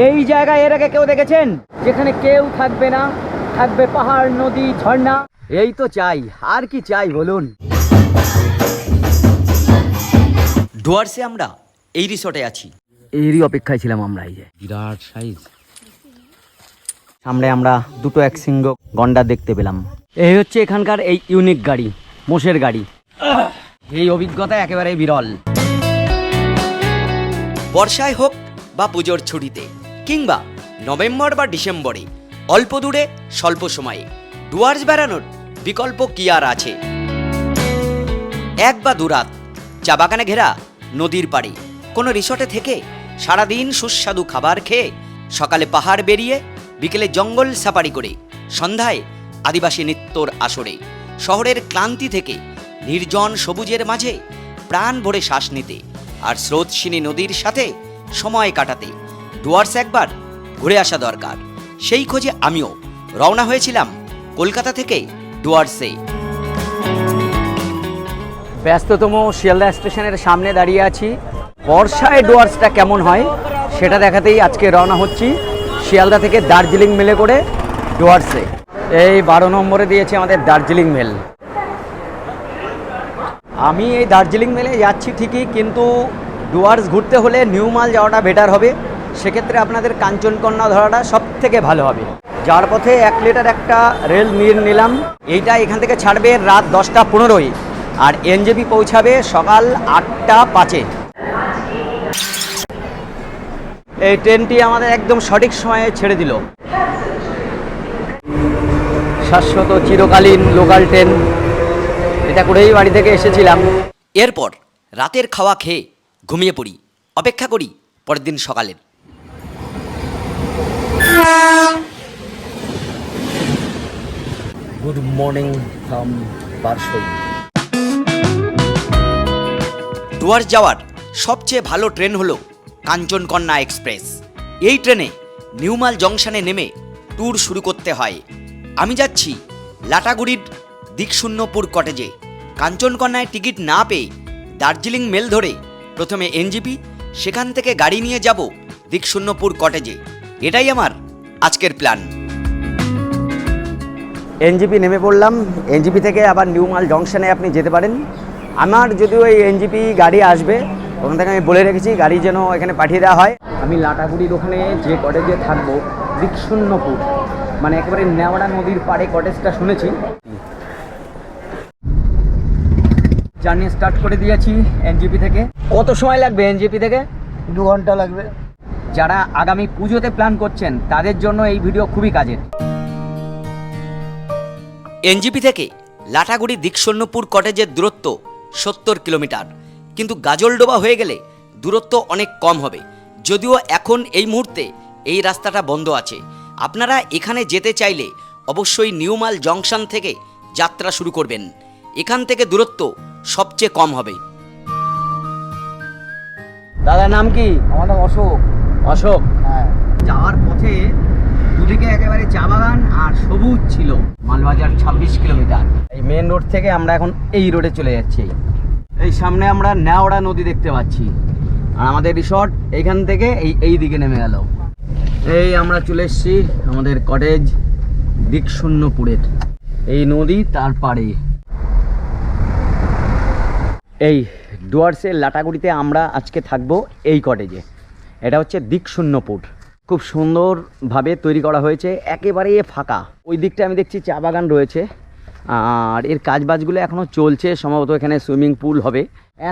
এই জায়গায় এর আগে কেউ দেখেছেন যেখানে কেউ থাকবে না, থাকবে পাহাড়, নদী, ঝর্ণা? এই তো চাই, আর কি চাই বলুন। ডুয়ার্সে আমরা এই রিসর্টে আছি। এরই অপেক্ষায় ছিলাম আমরা। এই যে বিরাট সাইজ। সামনে আমরা দুটো একশৃঙ্গ গন্ডার দেখতে পেলাম। এই হচ্ছে এখানকার এই ইউনিক গাড়ি, মোষের গাড়ি। এই অভিজ্ঞতা একেবারে বিরল। বর্ষায় হোক বা পুজোর ছুটিতে, কিংবা নভেম্বর বা ডিসেম্বরে, অল্প দূরে স্বল্প সময়ে ডুয়ার্স বেড়ানোর বিকল্প কি আর আছে? এক বা দুরাত চা বাগানে ঘেরা নদীর পাড়ে কোনো রিসর্টে থেকে সারাদিন সুস্বাদু খাবার খেয়ে সকালে পাহাড় বেরিয়ে বিকেলে জঙ্গল সাফারি করে সন্ধ্যায় আদিবাসী নৃত্যর আসরে শহরের ক্লান্তি থেকে নির্জন সবুজের মাঝে প্রাণ ভরে শ্বাস নিতে আর স্রোতস্বিনী নদীর সাথে সময় কাটাতে ডুয়ার্স একবার ঘুরে আসা দরকার। সেই খোঁজে আমিও রওনা হয়েছিলাম কলকাতা থেকে ডুয়ার্সে। ব্যস্ততম শিয়ালদা স্টেশনের সামনে দাঁড়িয়ে আছি। বর্ষায় ডুয়ার্সটা কেমন হয় সেটা দেখাতেই আজকে রওনা হচ্ছি শিয়ালদা থেকে দার্জিলিং মেলে করে ডুয়ার্সে। এই 12 নম্বরে দিয়েছে আমাদের দার্জিলিং মেল। আমি এই দার্জিলিং মেলে যাচ্ছি ঠিকই, কিন্তু ডুয়ার্স ঘুরতে হলে নিউ মাল যাওয়াটা বেটার হবে। সেক্ষেত্রে আপনাদের কাঞ্চনকন্যা ধরাটা সব থেকে ভালো হবে। যাওয়ার পথে 1 লিটার একটা রেল নিলাম। এইটা এখান থেকে ছাড়বে রাত 10টা 15-য়, আর এনজেপি পৌঁছাবে সকাল 8টা 5-এ। এই ট্রেনটি আমাদের একদম সঠিক সময়ে ছেড়ে দিল। শাশ্বত চিরকালীন লোকাল ট্রেন, এটা করেই বাড়ি থেকে এসেছিলাম। এরপর রাতের খাওয়া খেয়ে ঘুমিয়ে পড়ি, অপেক্ষা করি পরের দিন সকালের। Good morning from Barsoi. Dooars যাওয়ার সবচেয়ে ভালো ট্রেন হলো কাঞ্চনকন্যা এক্সপ্রেস। এই ট্রেনে নিউমাল জংশনে নেমে ট্যুর শুরু করতে হয়। আমি যাচ্ছি লাটাগুড়ির দিকশূন্যপুর কটেজে। কাঞ্চনকন্যায় টিকিট না পেয়ে দার্জিলিং মেল ধরে প্রথমে এনজিপি, সেখান থেকে গাড়ি নিয়ে যাব দিকশূন্যপুর কটেজে। এটাই আমার আজকের প্ল্যান। এনজিপি নেমে পড়লাম। এনজিপি থেকে আবার নিউমাল জংশনে আপনি যেতে পারেন। আমার যদিও এই এনজিপি গাড়ি আসবে, ওখান থেকে আমি বলে রেখেছি গাড়ি যেন এখানে পাঠিয়ে দেওয়া হয়। আমি লাটাগুড়ির ওখানে যে কটেজে থাকবো, দিকশূন্যপুর, মানে একেবারে নেওড়া নদীর পাড়ে কটেজটা শুনেছি। জার্নি স্টার্ট করে দিয়েছি এনজিপি থেকে। কত সময় লাগবে এনজিপি থেকে? 2 ঘন্টা লাগবে। যারা আগামী পুজোতে প্ল্যান করছেন তাদের জন্য এই ভিডিও খুবই কাজের। এনজিপি থেকে লাটাগুড়ি দিকশূন্যপুর কটেজের দূরত্ব 70 কিলোমিটার, কিন্তু গাজলডোবা হয়ে গেলে দূরত্ব অনেক কম হবে। যদিও এখন এই মুহূর্তে এই রাস্তাটা বন্ধ আছে। আপনারা এখানে যেতে চাইলে অবশ্যই নিউমাল জংশন থেকে যাত্রা শুরু করবেন। এখান থেকে দূরত্ব সবচেয়ে কম হবে। দাদার নাম কি? আমার নাম অশোক। অশোক। হ্যাঁ। যাওয়ার পথে দুদিকে একেবারে চা বাগান আর সবুজ ছিল। মালবাজার 26 কিলোমিটার। এই মেন রোড থেকে আমরা এখন এই রোডে চলে যাচ্ছি। এই সামনে আমরা নেওড়া নদী দেখতে পাচ্ছি, আর আমাদের রিসর্ট এইখান থেকে এই দিকে নেমে গেল। এই আমরা চলে এসেছি আমাদের কটেজ দিকশূন্যপুরের। এই নদী তার পাড়ে। এই ডুয়ার্সের লাটাগুড়িতে আমরা আজকে থাকবো এই কটেজে। এটা হচ্ছে দিকশূন্যপুর। খুব সুন্দরভাবে তৈরি করা হয়েছে, একেবারে ফাঁকা। ওই দিকটা আমি দেখছি চা বাগান রয়েছে, আর এর কাজবাজগুলো এখনও চলছে। সম্ভবত এখানে সুইমিং পুল হবে।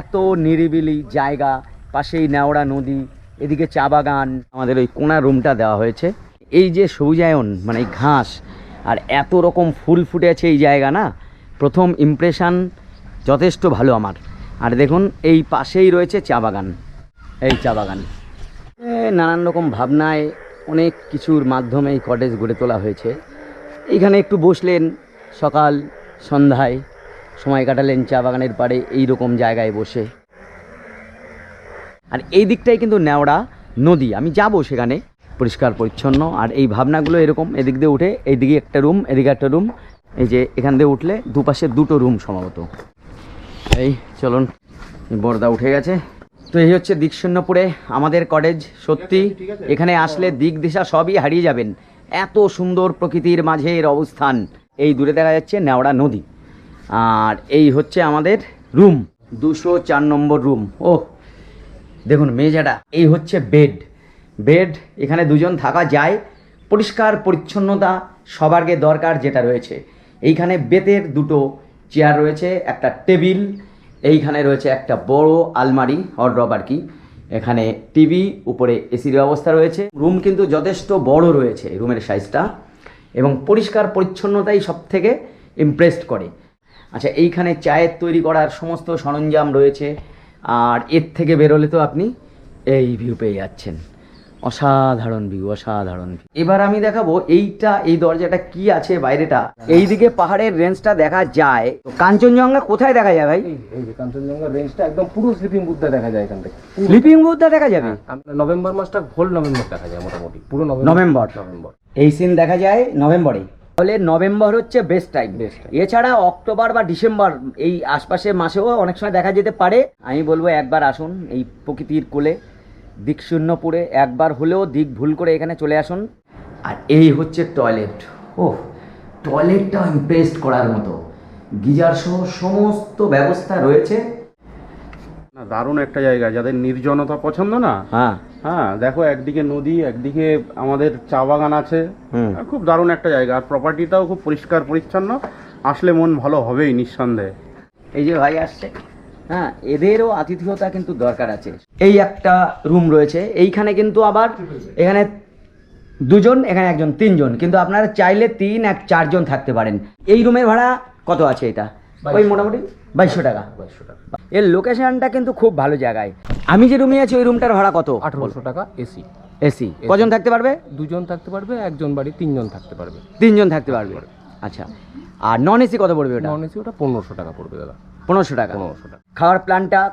এত নিরিবিলি জায়গা, পাশেই নেওড়া নদী, এদিকে চা বাগান। আমাদের ওই কোণা রুমটা দেওয়া হয়েছে। এই যে সবুজায়ন, মানে এই ঘাস আর এত রকম ফুল ফুটে আছে এই জায়গা, না প্রথম ইমপ্রেশন যথেষ্ট ভালো আমার। আর দেখুন এই পাশেই রয়েছে চা বাগান। এই চা বাগান নানান রকম ভাবনায় অনেক কিছুর মাধ্যমে এই কটেজ গড়ে তোলা হয়েছে। এইখানে একটু বসলেন, সকাল সন্ধ্যায় সময় কাটালেন চা বাগানের পাড়ে এই রকম জায়গায় বসে। আর এই দিকটাই কিন্তু নেওড়া নদী। আমি যাব সেখানে, পরিষ্কার পরিচ্ছন্ন। আর এই ভাবনাগুলো এরকম, এদিক দিয়ে উঠে এইদিকে একটা রুম, এদিকে একটা রুম। এই যে এখান দিয়ে উঠলে দুপাশে দুটো রুম সম্ভবত। এই চলুন, বর্দা উঠে গেছে। তো এই হচ্ছে দিকশূন্যপুরে আমাদের কটেজ। সত্যি এখানে আসলে দিক দিশা সবই হারিয়ে যাবেন, এত সুন্দর প্রকৃতির মাঝের অবস্থান। এই দূরে দেখা যাচ্ছে নেওড়া নদী, আর এই হচ্ছে আমাদের রুম, 204 নম্বর রুম। ও দেখুন মেজাটা, এই হচ্ছে বেড। এখানে দুজন থাকা যায়। পরিষ্কার পরিচ্ছন্নতা সবার আগে দরকার যেটা রয়েছে। এইখানে বেতের দুটো চেয়ার রয়েছে, একটা টেবিল, এইখানে রয়েছে একটা বড় আলমারি হরড্রপ আর কি। এখানে টিভি, উপরে এসির ব্যবস্থা রয়েছে। রুম কিন্তু যথেষ্ট বড় রয়েছে রুমের সাইজটা, এবং পরিষ্কার পরিচ্ছন্নতাই সব থেকে ইমপ্রেসড করে। আচ্ছা, এইখানে চায়ের তৈরি করার সমস্ত সরঞ্জাম রয়েছে, আর এর থেকে বেরোলে তো আপনি এই ভিউ পেয়ে যাচ্ছেন। অসাধারণ ভিউ, অসাধারণ ভিউ। এবার আমি দেখাবো এই দরজাটা কি আছে বাইরেটা। এইদিকে পাহাড়ের রেঞ্জটা দেখা যায়। তো কাঞ্চনজঙ্ঘা কোথায় দেখা যায় ভাই? এই যে কাঞ্চনজঙ্ঘা রেঞ্জটা একদম পুরো স্লিপিং বুদ্ধা দেখা যায় এখান থেকে। স্লিপিং বুদ্ধা দেখা যাবে? আমরা নভেম্বর মাসটা হোল নভেম্বর দেখা যায় মোটামুটি, পুরো নভেম্বর এই সিন দেখা যায় নভেম্বরে। তাহলে নভেম্বর হচ্ছে বেস্ট টাইম। এছাড়া অক্টোবর বা ডিসেম্বর এই আশপাশের মাসেও অনেক সময় দেখা যেতে পারে। আমি বলবো একবার আসুন এই প্রকৃতির কোলে দিকশূন্যপুরে, একবার হলেও দিক ভুল করে এখানে চলে আসুন। আর এই হচ্ছে টয়লেট। ও টয়লেটটা ইমপ্রেসড করার মতো, গিজার সহ সমস্ত ব্যবস্থা রয়েছে। না, দারুণ একটা জায়গা। যাদের নির্জনতা পছন্দ না, হ্যাঁ হ্যাঁ দেখো, একদিকে নদী, একদিকে আমাদের চা বাগান আছে। খুব দারুণ একটা জায়গা, আর প্রপার্টিটাও খুব পরিষ্কার পরিচ্ছন্ন। আসলে মন ভালো হবেই নিঃসন্দেহে। এই যে ভাই আসছে, হ্যাঁ এদেরও আতিথেয়তা কিন্তু দরকার আছে। এই একটা রুম রয়েছে, এইখানে কিন্তু আবার এখানে দুজন, এখানে একজন, তিনজন, কিন্তু আপনারা চাইলে 3-4 জন থাকতে পারেন। এই রুমের ভাড়া কত আছে? এটা ওই মোটামুটি 2200 টাকা। এর লোকেশনটা কিন্তু খুব ভালো জায়গায়। আমি যে রুমে আছি ওই রুমটার ভাড়া কত? 1800 টাকা এসি। এসি কজন থাকতে পারবে? দুজন থাকতে পারবে, একজন বাড়ি 3 জন থাকতে পারবে। 3 জন থাকতে পারবে। আচ্ছা, আর নন এসি কত পড়বে ওটা? নন এসি ওটা 1500 টাকা পড়বে দাদা। 1500 টাকা। 1500 টাকা।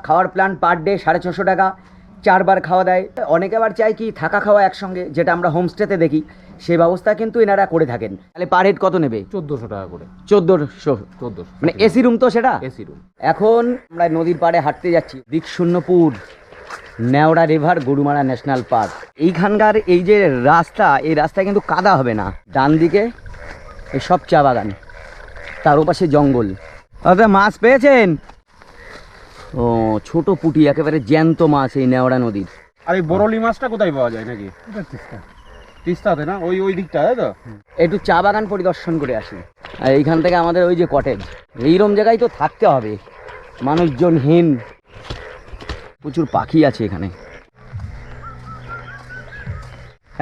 খাওয়ার প্ল্যান পার ডে 650 টাকা, 4 বার খাওয়া দেয়। অনেকে আবার চায় কি থাকা খাওয়া একসঙ্গে, যেটা আমরা হোমস্টেতে দেখি, সেই ব্যবস্থা কিন্তু এনারা করে থাকেন। তাহলে পার হেড কত নেবে? 1400 টাকা করে। 1400 মানে এসি রুম তো সেটা? AC room. এখন আমরা নদীর পাড়ে হাঁটতে যাচ্ছি, Dikshunyapur, Neora river, Gorumara national park. এইখানকার এই যে রাস্তা, এই রাস্তায় কিন্তু কাদা হবে না। ডান দিকে এই সব চা বাগান, তার ওপাশে জঙ্গল। দাদা মাছ পেয়েছেন? ও ছোট পুঁটি, একেবারে জ্যান্ত মাছ এই নেওড়া নদীর। আর এই বরলি মাছটা কোথায় পাওয়া যায় নাকি? তিস্তাতে না, ওই দিকটা, তাই তো? একটু চা বাগান পরিদর্শন করে আসি। আর এইখান থেকে আমাদের ওই যে কটেজ, এইরকম জায়গায় তো থাকতে হবে, মানুষজনহীন। প্রচুর পাখি আছে এখানে।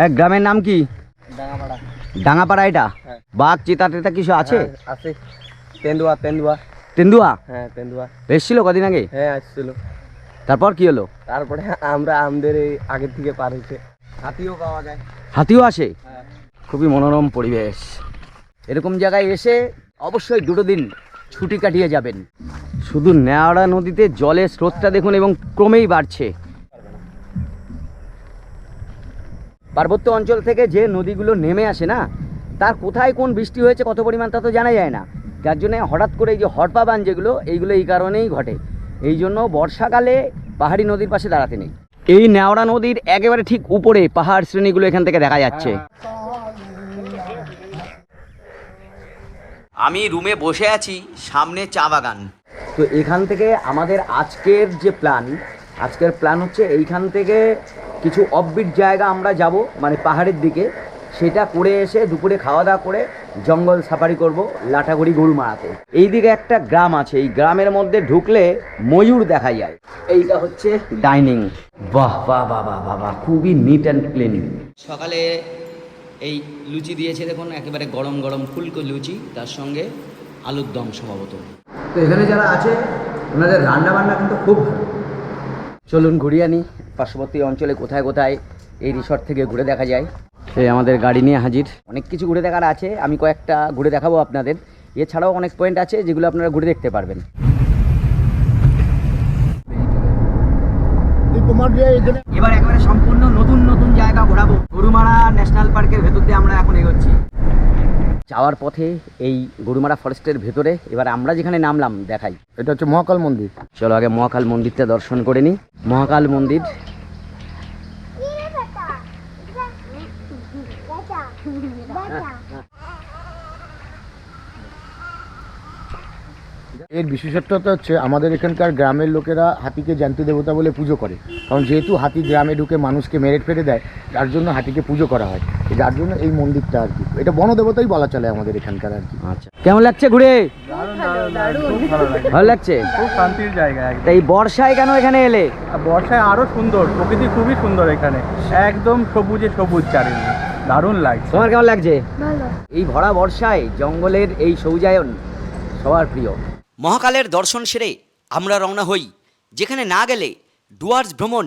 এক গ্রামের নাম কি? ডাঙ্গাপাড়া। এটা বাঘ, চিতা টেতা কিছু আছে? আছে। তেন্দুয়া। তেন্দুয়া? হ্যাঁ তেন্দুয়া। এসেছিল কদিন আগে? হ্যাঁ আসছিল। তারপর কি হলো? তারপরে আমরা আমাদের এই আগের থেকে পার হয়েছে। হাতিও পাওয়া যায়। হাতিও আসে? খুবই মনোরম পরিবেশ। এরকম জায়গায় এসে অবশ্যই 2 দিন ছুটি কাটিয়ে যাবেন। শুধু নেওড়া নদীতে জলের স্রোতটা দেখুন, এবং ক্রমেই বাড়ছে। পার্বত্য অঞ্চল থেকে যে নদীগুলো নেমে আসে না, তার কোথায় কোন বৃষ্টি হয়েছে, কত পরিমাণ, তা তো জানা যায় না। যার জন্য হঠাৎ করে এই যে হড়পা বান যেগুলো, এইগুলো এই কারণেই ঘটে। এই জন্য বর্ষাকালে পাহাড়ি নদীর পাশে দাঁড়াতে নেই। এই নেওড়া নদীর একেবারে ঠিক উপরে পাহাড় শ্রেণীগুলো এখান থেকে দেখা যাচ্ছে। আমি রুমে বসে আছি, সামনে চা বাগান। তো এখান থেকে আমাদের আজকের প্ল্যান হচ্ছে এইখান থেকে কিছু অফবিট জায়গা আমরা যাব, মানে পাহাড়ের দিকে। সেটা করে এসে দুপুরে খাওয়া দাওয়া করে জঙ্গল সাফারি করব লাটাগুড়ি গরুমারাতে। এইদিকে একটা গ্রাম আছে, এই গ্রামের মধ্যে ঢুকলে ময়ূর দেখা যায়। এইটা হচ্ছে ডাইনিং। বাহ বাহ বাহ বাহ বাহ বাহ, খুবই নিট অ্যান্ড ক্লিন। সকালে এই লুচি দিয়েছে দেখুন, একেবারে গরম গরম ফুলকো লুচি, তার সঙ্গে আলুর দম সম্ভবত। তো এখানে যারা আছে ওনাদের রান্না বান্না কিন্তু খুব ভালো। চলুন ঘুরিয়ে আনি পার্শ্ববর্তী অঞ্চলে কোথায় কোথায় এই রিসর্ট থেকে ঘুরে দেখা যায়। এই আমাদের গাড়ি নিয়ে হাজির। অনেক কিছু ঘুরে দেখার আছে, আমি কয়েকটা ঘুরে দেখাবো আপনাদের। এছাড়াও অনেক পয়েন্ট আছে যেগুলো আপনারা ঘুরে দেখতে পারবেন। এবার একেবারে সম্পূর্ণ নতুন নতুন জায়গা ঘোরাবো। গরুমারা ন্যাশনাল পার্কের ভেতর দিয়ে আমরা এখন এগোচ্ছি। যাওয়ার পথে এই গরুমারা ফরেস্টের ভেতরে এবার আমরা যেখানে নামলাম দেখাই। এটা হচ্ছে মহাকাল মন্দির। চলো আগে মহাকাল মন্দিরটা দর্শন করে নিই। মহাকাল মন্দির এর বিশেষত্বটা হচ্ছে আমাদের এখানকার গ্রামের লোকেরা হাতিকে জ্যান্ত দেবতা বলে পুজো করে, কারণ যেহেতু হাতি গ্রামে ঢুকে মানুষকে মেরে ফেলে দেয়, তার জন্য হাতিকে পুজো করা হয়, যার জন্য এই মন্দিরটা আর কি, এটা বনদেবতাই বলা চলে আমাদের এখানকার আর কি। আচ্ছা, কেমন লাগছে ঘুরে? ভালো লাগছে, খুব শান্তির জায়গা। তা এই বর্ষায় কেন এখানে এলে? বর্ষায় আরো সুন্দর, প্রকৃতি খুবই সুন্দর এখানে, একদম সবুজে সবুজ চারিদিকে, দারুণ লাগছে। তোমার কেমন লাগছে? এই ভরা বর্ষায় জঙ্গলের এই সৌজায়ন সবার প্রিয়। মহাকালের দর্শন সেরে আমরা রওনা হই, যেখানে না গেলে ডুয়ার্স ভ্রমণ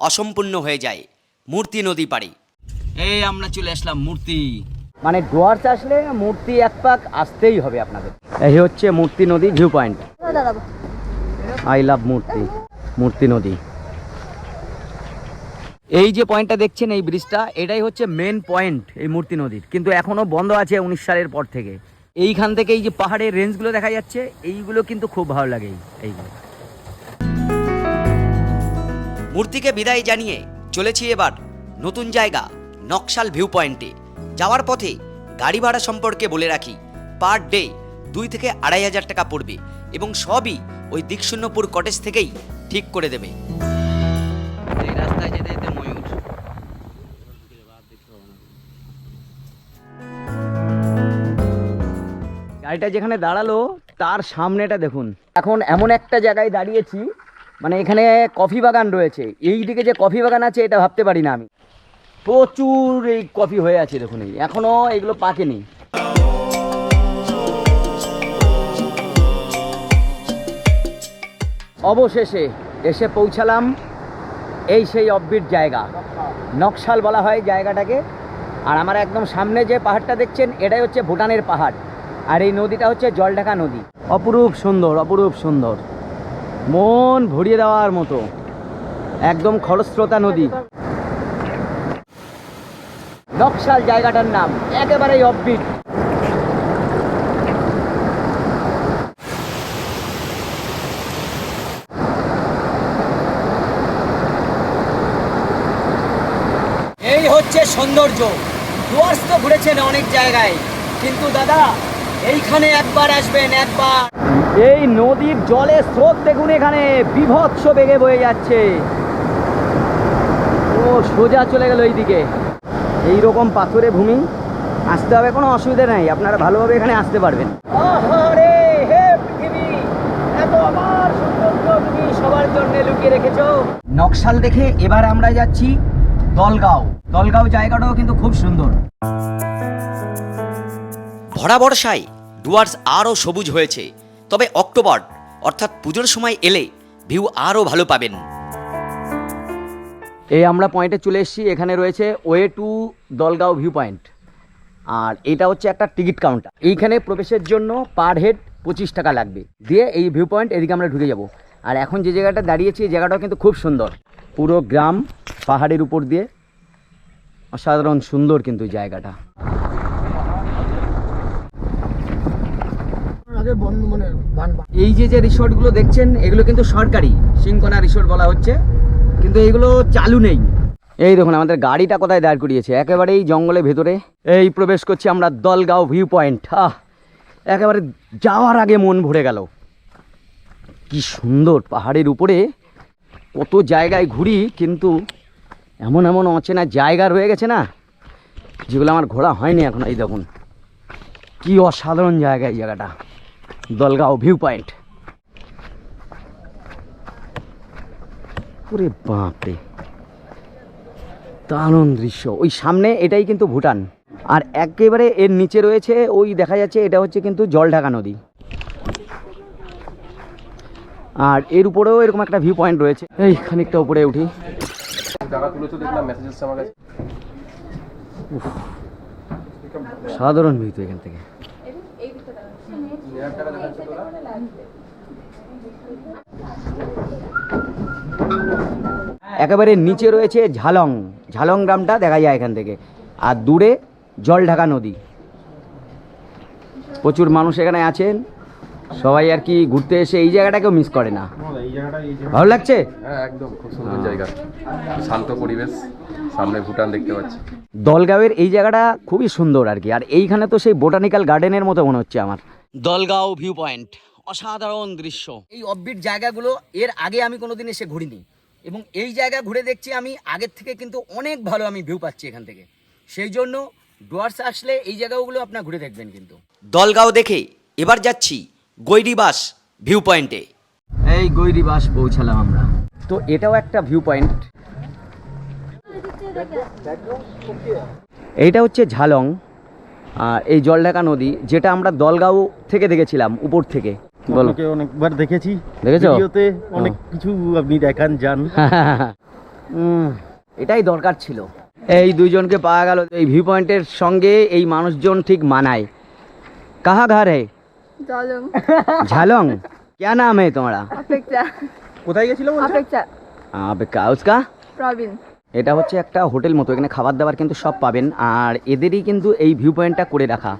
অসম্পূর্ণ হয়ে যায়, মূর্তি নদী পাড়ে। এই আমরা চলে আসলাম মূর্তি। মানে ডুয়ার্স আসলে মূর্তি এক পাক আসতেই হবে আপনাদের। এই হচ্ছে মূর্তি নদী ভিউ পয়েন্ট। আই লাভ মূর্তি, মূর্তি নদী। এই যে পয়েন্টটা দেখছেন, এই ব্রিজটা, এটাই হচ্ছে মেন পয়েন্ট এই মূর্তি নদীর, কিন্তু এখনো বন্ধ আছে 19 সালের পর থেকে। এইখান থেকে এই যে পাহাড়ের রেঞ্জগুলো দেখা যাচ্ছে, এইগুলো কিন্তু খুব ভালো লাগে। এইগুলো মূর্তিকে বিদায় জানিয়ে চলেছি এবার নতুন জায়গা নকশাল ভিউ পয়েন্টে। যাওয়ার পথে গাড়ি ভাড়া সম্পর্কে বলে রাখি, পার ডে 2 থেকে 2,500 টাকা পড়বে এবং সবই ওই দিকশূন্যপুর কটেজ থেকেই ঠিক করে দেবে। এই রাস্তায় যেতে যেতে ময়ূর। গাড়িটা যেখানে দাঁড়ালো তার সামনেটা দেখুন। এখন এমন একটা জায়গায় দাঁড়িয়েছি, মানে এখানে কফি বাগান রয়েছে। এই দিকে যে কফি বাগান আছে এটা ভাবতে পারি না আমি। প্রচুর এই কফি হয়ে আছে দেখুন, এই এখনো এগুলো পাকেনি। অবশেষে এসে পৌঁছালাম এই সেই অফবিট জায়গা, নকশাল বলা হয় জায়গাটাকে। আর আমার একদম সামনে যে পাহাড়টা দেখছেন, এটাই হচ্ছে ভুটানের পাহাড়, আর এই নদীটা হচ্ছে জলঢাকা নদী। অপরূপ সুন্দর, অপরূপ সুন্দর, মন ভরিয়ে দেওয়ার মতো, একদম খরস্রোতা নদী। নকশাল জায়গাটার নাম, একেবারেই অফবিট। এই হচ্ছে সৌন্দর্য। ডুয়ার্স তো ঘুরেছেন অনেক জায়গায়, কিন্তু দাদা এইখানে একবার আসবেন, একবার। এই নদীর জলের স্রোত দেখুন, এখানে বিভৎস বেগে বয়ে যাচ্ছে। ও সোজা চলে গেল এইদিকে। এইরকম পাথুরে ভূমি, আসতে হবে, কোনো অসুবিধা নাই, আপনারা ভালোভাবে এখানে আসতে পারবেন। আহারে হে পৃথিবী, এত আমার সৌন্দর্য তুমি সবার জন্য লুকিয়ে রেখেছো। নকশাল দেখে এবার আমরা যাচ্ছি দলগাঁও। দলগাঁও জায়গাটাও কিন্তু খুব সুন্দর। ভরা বর্ষায় ডুয়ার্স আরও সবুজ হয়েছে, তবে অক্টোবর অর্থাৎ পুজোর সময় এলে ভিউ আরও ভালো পাবেন। এই আমরা পয়েন্টে চলে এসেছি, এখানে রয়েছে way to Dalgaon view point. আর এটা হচ্ছে একটা টিকিট কাউন্টার। এইখানে প্রবেশের জন্য পার হেড 25 টাকা লাগবে, দিয়ে এই ভিউ পয়েন্ট এদিকে আমরা ঢুকে যাব। আর এখন যে জায়গাটা দাঁড়িয়েছি, এই জায়গাটাও কিন্তু খুব সুন্দর, পুরো গ্রাম পাহাড়ের উপর দিয়ে, অসাধারণ সুন্দর কিন্তু জায়গাটা। এই যে যে রিসোর্টগুলো দেখছেন, এগুলো কিন্তু সরকারি, সিংকোনা রিসোর্ট বলা হচ্ছে, কিন্তু এইগুলো চালু নেই। এই দেখুন আমাদের গাড়িটা কোথায় দাঁড় করিয়েছে, একেবারেই জঙ্গলের ভেতরে। এই প্রবেশ করছি আমরা দলগাঁও ভিউ পয়েন্ট। একেবারে যাওয়ার আগে মন ভরে গেল। কি সুন্দর, পাহাড়ের উপরে কত জায়গায় ঘুরি, কিন্তু এমন এমন অচেনা জায়গা রয়ে গেছে না, যেগুলো আমার ঘোরা হয়নি এখন। এই দেখুন কি অসাধারণ জায়গা এই জায়গাটা, দলগাঁও ভিউ পয়েন্ট। ওরে বাপরে, দারুণ দৃশ্য। ওই সামনে এটাই কিন্তু ভুটান, আর একেবারে এর নিচে রয়েছে ওই দেখা যাচ্ছে, এটা হচ্ছে কিন্তু জলঢাকা নদী। আর এর উপরেও এরকম একটা ভিউ পয়েন্ট রয়েছে। এই খানিকটা উপরে উঠি, সাধারণ ভিউ তো এখান থেকে। একেবারে নিচে রয়েছে ঝালং, ঝালং গ্রামটা দেখা যায় এখান থেকে, আর দূরে জলঢাকা নদী। প্রচুর মানুষ এখানে আছেন, সবাই আর কি ঘুরতে এসে এই জায়গাটাকেও মিস করে না। ভালো লাগছে? হ্যাঁ একদম খুব সুন্দর জায়গা, শান্ত পরিবেশ, সামনে ভুটান দেখতে পাচ্ছি। দলগাঁওয়ের এই জায়গাটা খুবই সুন্দর আর কি। আর এইখানে তো সেই বোটানিক্যাল গার্ডেনের মতো মনে হচ্ছে আমার। দলগাঁও ভিউ পয়েন্ট, অসাধারণ দৃশ্য। এই অফবিট জায়গাগুলো এর আগে আমি কোনোদিন এসে ঘুরিনি, এবং এই জায়গা ঘুরে দেখছি আমি আগের থেকে কিন্তু অনেক ভালো আমি ভিউ পাচ্ছি এখান থেকে। সেই জন্য ডুয়ার্স আসলে এই জায়গাগুলো আপনার ঘুরে দেখবেন কিন্তু। দলগাঁও দেখে এবার যাচ্ছি গৈরিবাস ভিউ পয়েন্টে। এই গৈরিবাস পৌঁছালাম আমরা। তো এটাও একটা ভিউ পয়েন্ট। এইটা হচ্ছে ঝালং, আর এই জলঢাকা নদী, যেটা আমরা দলগাঁও থেকে দেখেছিলাম উপর থেকে। বলো। অনেকবার দেখেছি, দেখেছো? ভিডিওতে অনেক কিছু আপনি দেখান যান। এটাই দরকার ছিল। এই দুইজনকে পাওয়া গেল। এই ভিউ পয়েন্টের সঙ্গে এই মানুষজন ঠিক মানায়। কাহা ঘর है? झालों। क्या नाम है तुम्हारा? अपेक्षा। কোথায় গেছিল? अपेक्षा। अपेक्षा। उसका? प्रवीण। এটা হচ্ছে একটা হোটেল মতো, এখানে খাবার দাবার কিন্তু সব পাবেন, আর এদেরই কিন্তু এই ভিউ পয়েন্টটা করে রাখা।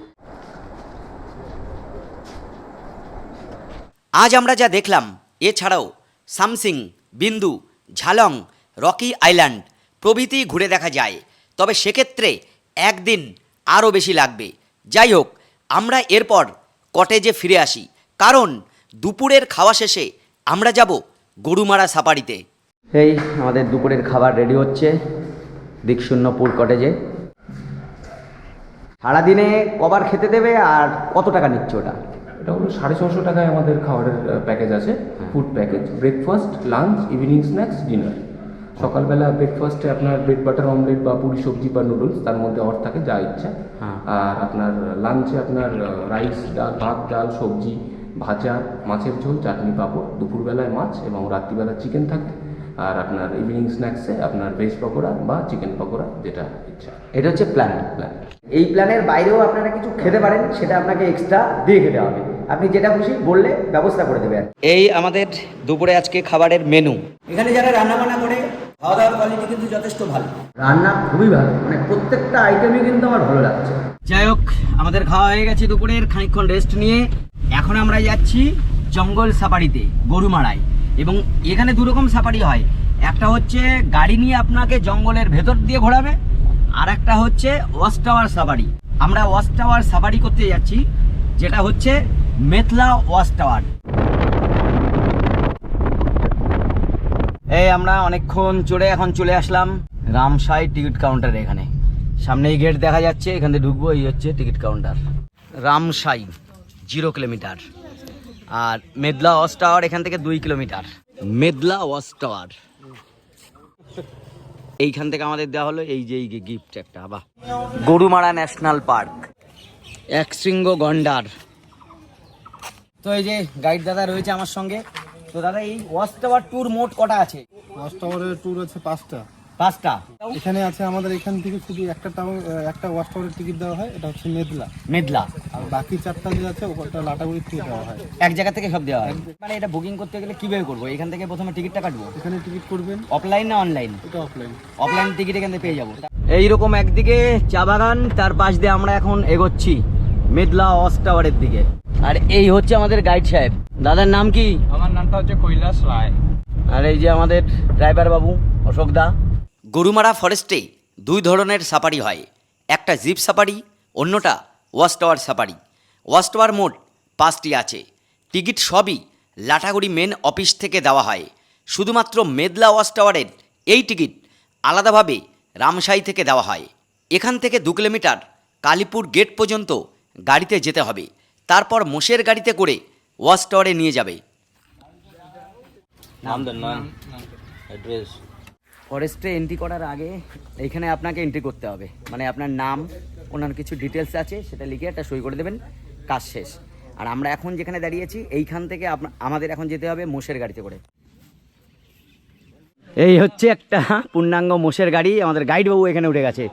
আজ আমরা যা দেখলাম, এছাড়াও সামসিং, বিন্দু, ঝালং, রকি আইল্যান্ড প্রভৃতি ঘুরে দেখা যায়। তবে সেক্ষেত্রে একদিন আরও বেশি লাগবে। যাই হোক, আমরা এরপর কটেজে ফিরে আসি, কারণ দুপুরের খাওয়া শেষে আমরা যাব গরুমারা সাফারিতে। এই আমাদের দুপুরের খাবার রেডি হচ্ছে দিকশূন্যপুর কটেজে। সারাদিনে কবার খেতে দেবে আর কত টাকা নিচ্ছে ওটা? এটা হলো 650 টাকায় আমাদের খাবারের প্যাকেজ আছে, food package, breakfast, lunch, evening snacks, dinner. সকালবেলা ব্রেকফাস্টে আপনার ব্রেড বাটার অমলেট বা পুরি সবজি বা নুডলস, তার মধ্যে অর থাকে যা ইচ্ছা। আর আপনার লাঞ্চে আপনার রাইস, ডাল, ভাত, ডাল, সবজি, ভাজা, মাছের ঝোল, চাটনি, পাঁপড়। দুপুরবেলায় মাছ এবং রাত্রিবেলা চিকেন থাকে। আর আপনার ইভিনিং স্ন্যাক্সে আপনার ভেজ পকোড়া বা চিকেন পকোড়া, যেটা ইচ্ছা। এটা হচ্ছে প্ল্যান। এই প্ল্যানের বাইরেও আপনারা কিছু খেতে পারেন, সেটা আপনাকে এক্সট্রা দিয়ে খেতে হবে। আপনি যেটা খুশি বললে ব্যবস্থা করে দেবে। এই আমাদের দুপুরে আজকে খাবারের মেনু। এখানে যারা রান্না বান্না করে, খাওয়া দাওয়ার কোয়ালিটি কিন্তু যথেষ্ট ভালো, রান্না খুবই ভালো, মানে প্রত্যেকটা আইটেমই কিন্তু আমার ভালো লাগছে। যাই হোক, আমাদের খাওয়া হয়ে গেছে দুপুরের, খানিকক্ষণ রেস্ট নিয়ে এখন আমরা যাচ্ছি জঙ্গল সাফারিতে, গরুমারায়। এবং এখানে দুরকম সাফারি হয়, একটা হচ্ছে গাড়ি নিয়ে আপনাকে জঙ্গলের ভেতর দিয়ে ঘোরাবে, আর একটা হচ্ছে ওয়াচ টাওয়ার সাফারি। আমরা ওয়াচ টাওয়ার সাফারি করতে যাচ্ছি, যেটা হচ্ছে মেথলা ওয়াচ টাওয়ার। এই আমরা অনেকক্ষণ চড়ে এখন চলে আসলাম রামসাই টিকিট কাউন্টারে। এখানে সামনেই গেট দেখা যাচ্ছে, এখান থেকে ঢুকবো। এই হচ্ছে টিকিট কাউন্টার রামসাই, 0 কিলোমিটার। আর মেদলা ওয়াচ টাওয়ার এখান থেকে 2 কিলোমিটার। মেদলা ওয়াচ টাওয়ার এইখান থেকে আমাদের দেওয়া হলো এই যে গিফট একটা। বাহ, গরুমারা ন্যাশনাল পার্ক, একশৃঙ্গ গন্ডার। তো এই যে গাইড দাদা রয়েছে আমার সঙ্গে। তো দাদা, এই ওয়াচ টাওয়ার ট্যুর মোট কটা আছে? ওয়াচ টাওয়ারের ট্যুর আছে 5টা। 5টা এখানে আছে আমাদের এখান থেকে শুধু একটা ওয়াচ টাওয়ারের টিকিট দেওয়া হয়, এটা হচ্ছে মেদলা। আর বাকি 4টা যে আছে ওটা লাটাগুড়ির থেকে দেওয়া হয়। এক জায়গা থেকে সব দেওয়া হয়। মানে এটা বুকিং করতে গেলে কিভাবে করবো? এখান থেকে প্রথমে টিকিটটা কাটবো? এখানে টিকিট করবেন অফলাইন না অনলাইন? এটা অফলাইন। অফলাইন টিকিট এখান থেকে পেয়ে যাবো। এইরকম একদিকে চা বাগান, তার পাশ দিয়ে আমরা এখন এগোচ্ছি মেদলা ওয়াচ টাওয়ারের দিকে। আর এই হচ্ছে আমাদের গাইড সাহেব। দাদার নাম কি? আমার নামটা হচ্ছে কৈলাস রায়। আর এই যে আমাদের ড্রাইভার বাবু অশোক দা। গরুমারা ফরেস্টে 2 ধরনের সাফারি হয়, একটা জিপ সাফারি, অন্যটা watch tower safari. Watch tower মোট 5টি আছে। টিকিট সবই লাটাগুড়ি মেন অফিস থেকে দেওয়া হয়। শুধুমাত্র মেদলা ওয়াচ টাওয়ারের এই টিকিট আলাদাভাবে রামসাই থেকে দেওয়া হয়। এখান থেকে 2 কিলোমিটার কালীপুর গেট পর্যন্ত গাড়িতে যেতে হবে, তারপর মোষের গাড়িতে করে ওয়াচ টাওয়ারে নিয়ে যাবে। ফরেস্টে এন্ট্রি করার আগে এইখানে আপনাকে এন্ট্রি করতে হবে, মানে আপনার নাম, অন্যান্য কিছু ডিটেলস আছে, সেটা লিখে একটা সই করে দেবেন, কাজ শেষ। আর আমরা এখন যেখানে দাঁড়িয়েছি এইখান থেকে আমাদের এখন যেতে হবে মোষের গাড়িতে করে। এই হচ্ছে একটা পূর্ণাঙ্গ মোষের গাড়ি। আমাদের গাইড বাবু এখানে উঠে গেছে।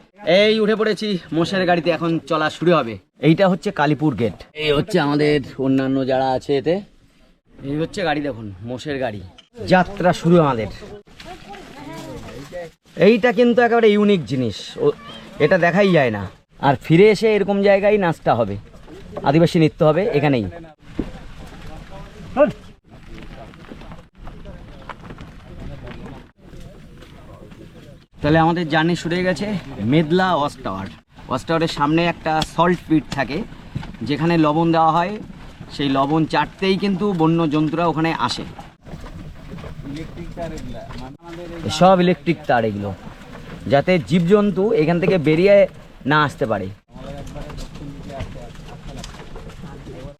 এই উঠে পড়েছি মোষের গাড়িতে, এখন চলা শুরু হবে। এইটা হচ্ছে কালীপুর গেট। এই হচ্ছে আমাদের অন্যান্য যারা আছে এতে। এই হচ্ছে গাড়ি, দেখুন মোষের গাড়ি। যাত্রা শুরু আমাদের। এইটা কিন্তু একেবারে ইউনিক জিনিস, এটা দেখাই যায় না। আর ফিরে এসে এরকম জায়গায় নাচটা হবে। আদিবাসী নৃত্য হবে এখানেই। তাহলে আমাদের জার্নি শুরু হয়ে গেছে মেদলা ওয়াচ টাওয়ার। ওয়াচ টাওয়ারের সামনে একটা সল্ট পিট থাকে যেখানে লবণ দেওয়া হয়, সেই লবণ চাটতেই কিন্তু বন্য জন্তুরা ওখানে আসে। সব ইলেকট্রিক তার এগুলো, যাতে জীবজন্তু এখান থেকে বেরিয়ে না আসতে পারে।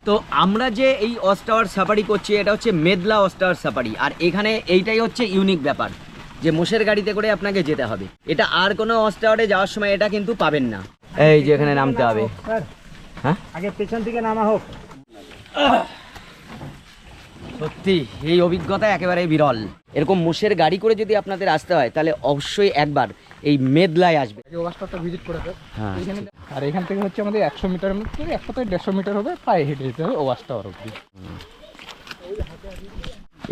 তো আমরা যে এই ওয়াচ টাওয়ার সাফারি করছি এটা হচ্ছে মেদলা ওয়াচ টাওয়ার সাফারি, আর এখানে এইটাই হচ্ছে ইউনিক ব্যাপার যে মোষের গাড়িতে করে আপনাকে যেতে হবে। এটা আর কোনো ওয়াচ টাওয়ারে যাওয়ার সময় এটা কিন্তু পাবেন না। এই যে এখানে নামতে হবে। হ্যাঁ, আগে পেছন থেকে নামা হোক। সত্যি এই অভিজ্ঞতা একেবারে বিরল। এরকম মোষের গাড়ি করে যদি আপনাদের আসতে হয় তাহলে অবশ্যই একবার এই মেদলায় আসবে। ওয়াশটা ভিজিট করে দেয়। হ্যাঁ, আর এখান থেকে হচ্ছে আমাদের 100 মিটার, 100 থেকে 150 মিটার হবে, পায়ে হেঁটে যেতে হবে ওয়াশ টাওয়ার অবধি।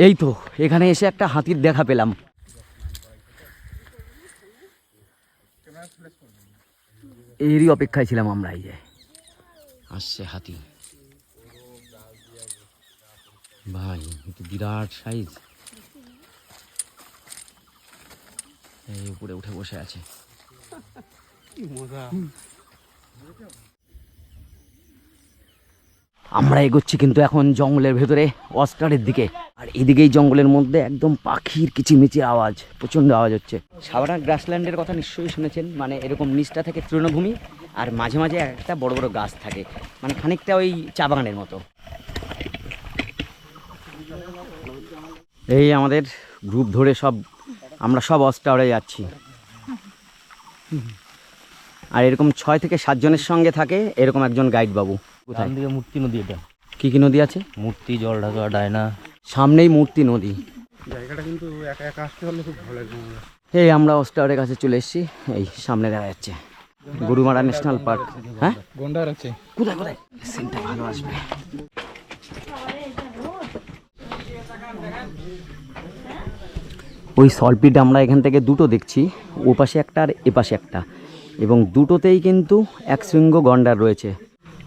এই তো এখানে এসে একটা হাতির দেখা পেলাম। এরই অপেক্ষায় ছিলাম আমরা। এই যে আসছে হাতি, ভাই একটু বিরাট সাইজ। এই উপরে উঠে বসে আছে। আমরা এগোচ্ছি কিন্তু এখন জঙ্গলের ভেতরে ওয়াচ টাওয়ারের দিকে, আর এদিকেই জঙ্গলের মধ্যে একদম পাখির কিচিমিচির আওয়াজ, প্রচণ্ড আওয়াজ হচ্ছে। সাভানা গ্রাসল্যান্ডের কথা নিশ্চয়ই শুনেছেন, মানে এরকম নিচটা থেকে তৃণভূমি আর মাঝে মাঝে একটা বড় বড় গাছ থাকে, মানে খানিকটা ওই চা বাগানের মতো। এই আমাদের গ্রুপ ধরে আমরা সব ওয়াচ টাওয়ারে যাচ্ছি, আর এরকম 6 থেকে 7 জনের সঙ্গে থাকে এরকম একজন গাইড বাবু। কোথায় দিকে মূর্তি নদী, এটা কি কি নদী আছে? মূর্তি, জল ঢাকা, ডায়না। সামনেই মূর্তি নদী। জায়গাটা কিন্তু একা একা আসতে হলে খুব ভালো লাগবে। এই আমরা ওয়াচ টাওয়ারের কাছে চলে এসেছি। এই সামনে দেখা যাচ্ছে গরুমারা ন্যাশনাল পার্ক। হ্যাঁ, গন্ডার আছে। কোথায় কোথায়? সিনটা ভালো আসবে। ওই সলপিট আমরা এখান থেকে দুটো দেখছি, ও পাশে একটা আর এ পাশে একটা, এবং দুটোতেই কিন্তু এক শৃঙ্গ গন্ডার রয়েছে,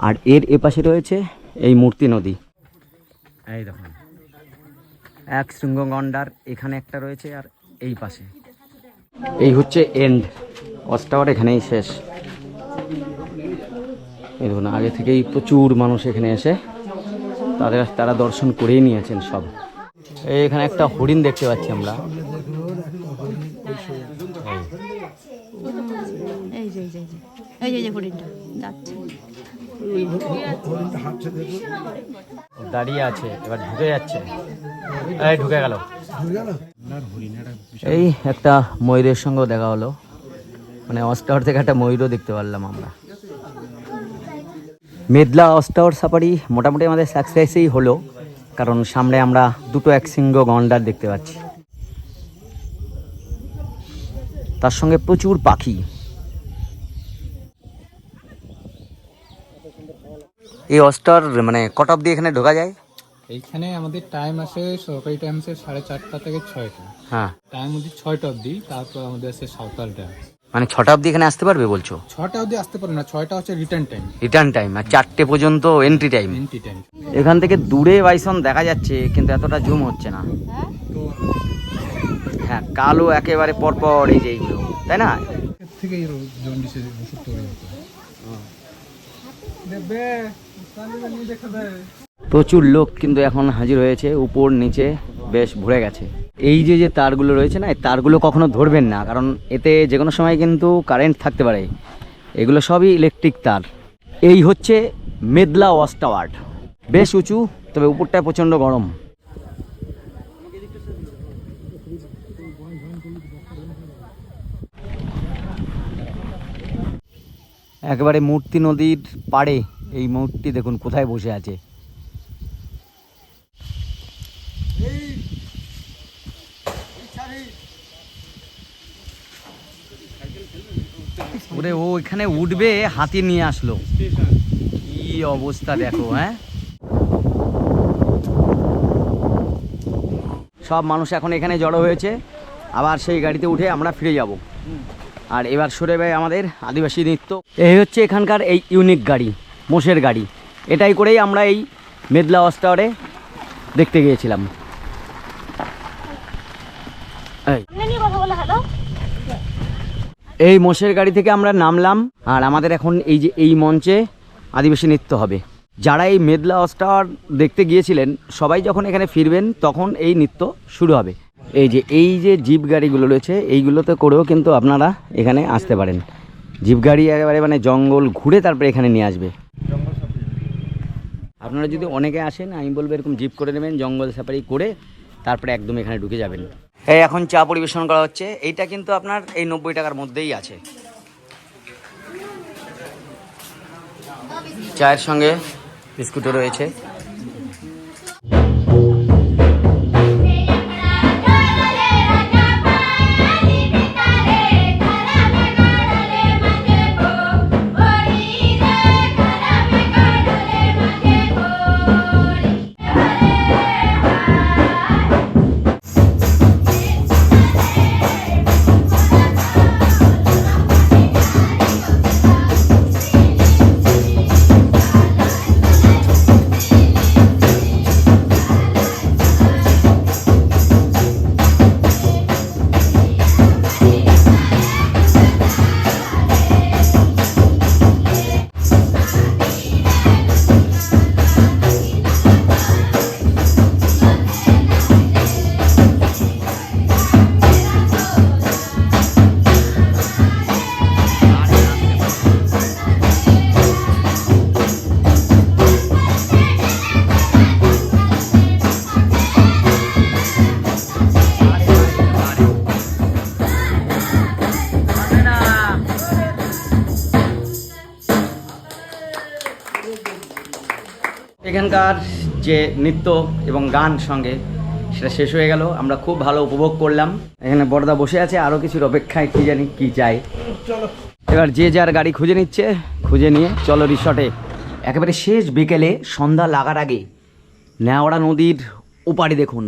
আর এর এপাশে রয়েছে এই মূর্তি নদী। এই দেখুন এক শৃঙ্গ গন্ডার এখানে একটা রয়েছে, আর এই পাশে। এই হচ্ছে এন্ড, ওয়াচ টাওয়ার এখানেই শেষ। এই দেখুন আগে থেকেই প্রচুর মানুষ এখানে এসে তারা দর্শন করেই নিয়েছেন সব। এখানে একটা হরিণ দেখতে পাচ্ছি আমরা। এই যে হরিণটা যাচ্ছে, দাঁড়িয়ে আছে, এবার ঢুকে যাচ্ছে। এই ঢুকে গেল। এই একটা ময়ূরের সঙ্গেও দেখা হলো, মানে ওয়াচ টাওয়ার থেকে একটা ময়ূরও দেখতে পারলাম আমরা। মেদলা ওয়াচ টাওয়ার সাফারি মোটামুটি আমাদের সাকসেসই হলো, কারণ সামনে আমরা দুটো একশৃঙ্গ গন্ডার দেখতে পাচ্ছি, তার সঙ্গে প্রচুর পাখি। এই ওয়াচ টাওয়ার মানে কট অফ দিয়ে এখানে ঢোকা যায়? এইখানে আমাদের টাইম আছে, সরকারি টাইম আছে 4:30 থেকে 6টা। হ্যাঁ, টাইম হচ্ছে 6টা অবধি, তারপর আমাদের আছে সাঁওতালটা। মানে 6টা অবধি এখানে আসতে পারবে বলছো? 6টা অবধি আসতে পারবে না, 6টা হচ্ছে রিটার্ন টাইম, রিটার্ন টাইম, আর 4টে পর্যন্ত এন্ট্রি টাইম। Entry time. এখান থেকে দূরে বাইসন দেখা যাচ্ছে কিন্তু এতটা জুম হচ্ছে না। হ্যাঁ, কালো একেবারে পরপর এই যে এইগুলো, তাই না? এর থেকে জন্ডিসের ওষুধ তৈরি হতো। দেখবে দেখা দেয়। প্রচুর লোক কিন্তু এখন হাজির হয়েছে, উপর নিচে বেশ ভরে গেছে। এই যে তারগুলো রয়েছে না, এই তারগুলো কখনো ধরবেন না, কারণ এতে যে কোনো সময় কিন্তু কারেন্ট থাকতে পারে। এগুলো সবই ইলেকট্রিক তার। এই হচ্ছে মেদলা ওয়াচ টাওয়ার, বেশ উঁচু, তবে উপরটায় প্রচণ্ড গরম। একেবারে মূর্তি নদীর পাড়ে এই মূর্তি দেখুন কোথায় বসে আছে। ওরে ও এখানে উঠবে, হাতি নিয়ে আসলো, কি অবস্থা দেখো। হ্যাঁ, সব মানুষ এখন এখানে জড়ো হয়েছে, আবার সেই গাড়িতে উঠে আমরা ফিরে যাব। আর এবার সরে ভাই আমাদের আদিবাসী নৃত্য। এই হচ্ছে এখানকার এই ইউনিক গাড়ি, মোষের গাড়ি। এটাই করেই আমরা এই মেদলা ওয়াচ টাওয়ারে দেখতে গিয়েছিলাম। এই মোষের গাড়ি থেকে আমরা নামলাম, আর আমাদের এখন এই যে এই মঞ্চে আদিবাসী নৃত্য হবে। যারা এই মেদলা ওয়াচ টাওয়ার দেখতে গিয়েছিলেন সবাই যখন এখানে ফিরবেন তখন এই নৃত্য শুরু হবে। এই যে জিপ গাড়িগুলো রয়েছে এইগুলোতে করেও কিন্তু আপনারা এখানে আসতে পারেন। জিপ গাড়ি একেবারে মানে জঙ্গল ঘুরে তারপরে এখানে নিয়ে আসবে। আপনারা যদি অনেকে আসেন আমি বলবো এরকম জিপ করে নেবেন, জঙ্গল সাফারি করে তারপরে একদম এখানে ঢুকে যাবেন। এই এখন চা পরিবেশন করা হচ্ছে, এইটা কিন্তু আপনার এই 90 টাকার মধ্যেই আছে। চায়ের সঙ্গে বিস্কুটও রয়েছে। এখানকার যে নৃত্য এবং গান সঙ্গে সেটা শেষ হয়ে গেল, আমরা খুব ভালো উপভোগ করলাম। এখানে বড়দা বসে আছে আরও কিছুর অপেক্ষায়, কি জানি কি চাই। এবার যে যার গাড়ি খুঁজে নিচ্ছে, খুঁজে নিয়ে চলো রিসর্টে। একেবারে শেষ বিকেলে সন্ধ্যা লাগার আগে নেওড়া নদীর ওপারে দেখুন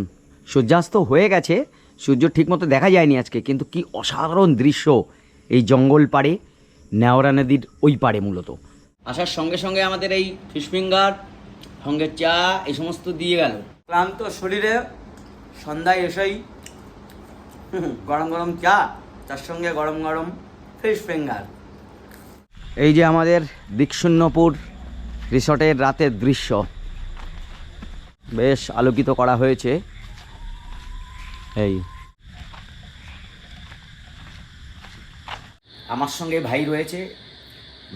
সূর্যাস্ত হয়ে গেছে, সূর্য ঠিকমতো দেখা যায়নি আজকে, কিন্তু কি অসাধারণ দৃশ্য এই জঙ্গল পাড়ে নেওড়া নদীর ওই পাড়ে। মূলত আসার সঙ্গে সঙ্গে আমাদের এই ফিশ ফিঙ্গার সঙ্গে চা এই সমস্ত দিয়ে গেল। ক্লান্ত শরীরে সন্ধ্যায় এসেই গরম গরম চা, তার সঙ্গে গরম গরম ফিশ ফিঙ্গার। এই যে আমাদের দিকশূন্যপুর রিসর্টের রাতের দৃশ্য, বেশ আলোকিত করা হয়েছে। এই আমার সঙ্গে ভাই রয়েছে,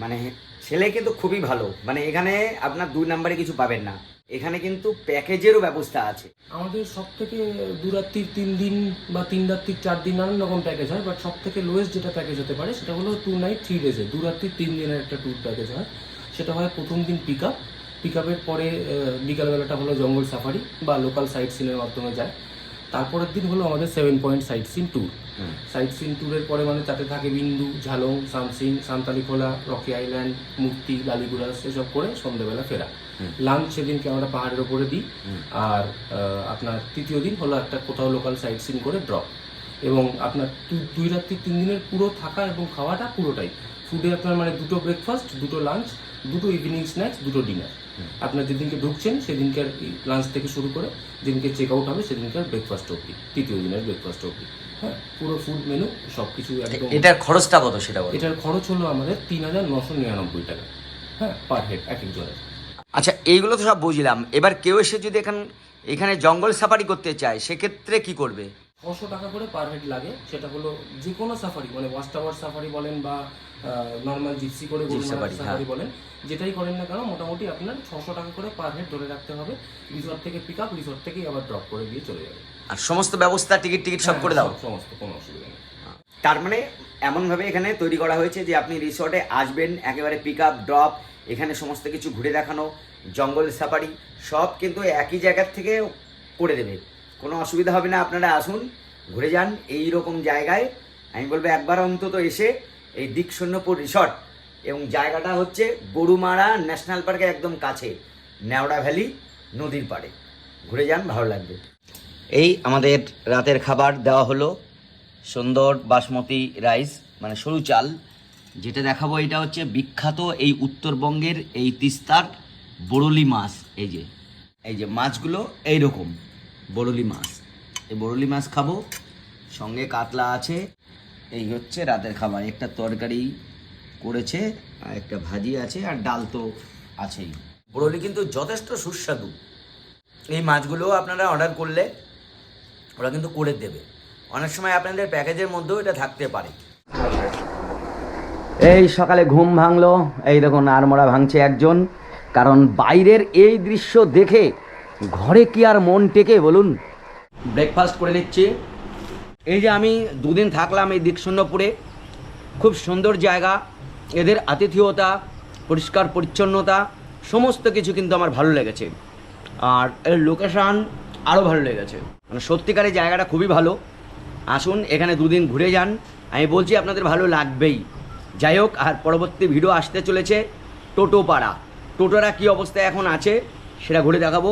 মানে ছেলে কিন্তু খুবই ভালো, মানে এখানে আপনার 2 নম্বরে কিছু পাবেন না, এখানে কিন্তু প্যাকেজেরও ব্যবস্থা আছে। আমাদের সব থেকে 2 রাত্রির 3 দিন বা 3 রাত্রির 4 দিন নানান রকম প্যাকেজ হয়, বাট সব থেকে লোয়েস্ট যেটা প্যাকেজ হতে পারে সেটা হলো 2 নাইট 3 ডেজে 2 রাত্রির 3 দিনের একটা ট্যুর প্যাকেজ হয়। সেটা হয় প্রথম দিন পিক আপের পরে বিকালবেলাটা হলো জঙ্গল সাফারি বা লোকাল সাইট সিনের মাধ্যমে যায়। তারপরের দিন হলো আমাদের 7 point sight seen tour. Sight seen ট্যুরের পরে মানে তাতে থাকে বিন্দু, ঝালং, সামসিং, সান্তালিখোলা, রকি আইল্যান্ড, মুক্তি, লালিগুড়াস এসব করে সন্ধ্যেবেলা ফেরা। লাঞ্চ সেদিনকে আমরা পাহাড়ের ওপরে দিই। আর আপনার তৃতীয় দিন হলো একটা কোথাও লোকাল সাইট সিন করে ড্রপ। এবং আপনার 2 রাত্রি 3 দিনের পুরো থাকা এবং খাওয়াটা পুরোটাই ফুডে আপনার মানে 2টো ব্রেকফাস্ট, 2টো লাঞ্চ, 2টো ইভিনিং স্ন্যাক্স, 2টো ডিনার। আপনার যেদিনকে ঢুকছেন সেদিনকার লাঞ্চ থেকে শুরু করে যেদিনকে চেক আউট হবে সেদিনকার ব্রেকফাস্ট অবধি, তৃতীয় দিনের ব্রেকফাস্ট অবধি। হ্যাঁ, পুরো ফুড মেনু সব কিছু একদম। এটার খরচটা কত সেটা বলো? এটার খরচ হলো আমাদের ৩,৯৯৯ টাকা, হ্যাঁ, পার হেড এক একজনের। আচ্ছা, এইগুলো তো সব বুঝলাম। এবার কেউ এসে যদি এখানে জঙ্গল সাফারি করতে চায় সেক্ষেত্রে কি করবে? 600 টাকা করে পার হেড লাগে। সেটা হলো যে কোনো সাফারি, মানে ওয়াচ টাওয়ার সাফারি বলেন বা নর্মাল জিপসি করে সাফারি বলেন, যেটাই করেন না কেন মোটামুটি আপনার 600 টাকা করে পার হেড ধরে রাখতে হবে। রিসর্ট থেকে পিক আপ, রিসর্ট থেকেই আবার ড্রপ করে দিয়ে চলে যাবে। আর সমস্ত ব্যবস্থা টিকিট সব করে দাও? সমস্ত, কোনো অসুবিধা নেই। তার মানে এমনভাবে এখানে তৈরি করা হয়েছে যে আপনি রিসর্টে আসবেন, একেবারে পিক আপ ড্রপ, এখানে সমস্ত কিছু ঘুরে দেখানো, জঙ্গল সাফারি সব কিন্তু একই জায়গার থেকে করে দেবে, কোনো অসুবিধা হবে না। আপনারা আসুন, ঘুরে যান এই রকম জায়গায়। আমি বলবো একবার অন্তত এসে এই দিকশূন্যপুর রিসর্ট, এবং জায়গাটা হচ্ছে গরুমারা ন্যাশনাল পার্কের একদম কাছে, নেওড়া ভ্যালি নদীর পাড়ে। ঘুরে যান, ভালো লাগবে। এই আমাদের রাতের খাবার দেওয়া হলো সুন্দর বাসমতি রাইস, মানে সরু চাল। যেটা দেখাবো এটা হচ্ছে বিখ্যাত এই উত্তরবঙ্গের এই তিস্তার বরলি মাছ, এই যে মাছগুলো এইরকম বরলি মাছ, এই বরলি মাছ খাবো, সঙ্গে কাতলা আছে। এই হচ্ছে রাতের খাবার, একটা তরকারি করেছে আর একটা ভাজি আছে আর ডাল তো আছেই। বরলি কিন্তু যথেষ্ট সুস্বাদু। এই মাছগুলো আপনারা অর্ডার করলে ওরা কিন্তু করে দেবে, অনেক সময় আপনাদের প্যাকেজের মধ্যেও এটা থাকতে পারে। এই সকালে ঘুম ভাঙলো, এই দেখুন আড়মোড়া ভাঙছে একজন, কারণ বাইরের এই দৃশ্য দেখে ঘরে কি আর মন টেকে বলুন। ব্রেকফাস্ট করে নিচ্ছি। এই যে আমি দুদিন থাকলাম এই দিকশূন্যপুরে, খুব সুন্দর জায়গা, এদের আতিথেয়তা, পরিষ্কার পরিচ্ছন্নতা সমস্ত কিছু কিন্তু আমার ভালো লেগেছে, আর এর লোকেশান আরও ভালো লেগেছে। মানে সত্যিকারের জায়গাটা খুবই ভালো। আসুন এখানে দুদিন ঘুরে যান, আমি বলছি আপনাদের ভালো লাগবেই। যাই হোক, আর পরবর্তী ভিডিও আসতে চলেছে টোটোপাড়া। টোটোরা কী অবস্থায় এখন আছে সেটা ঘুরে দেখাবো।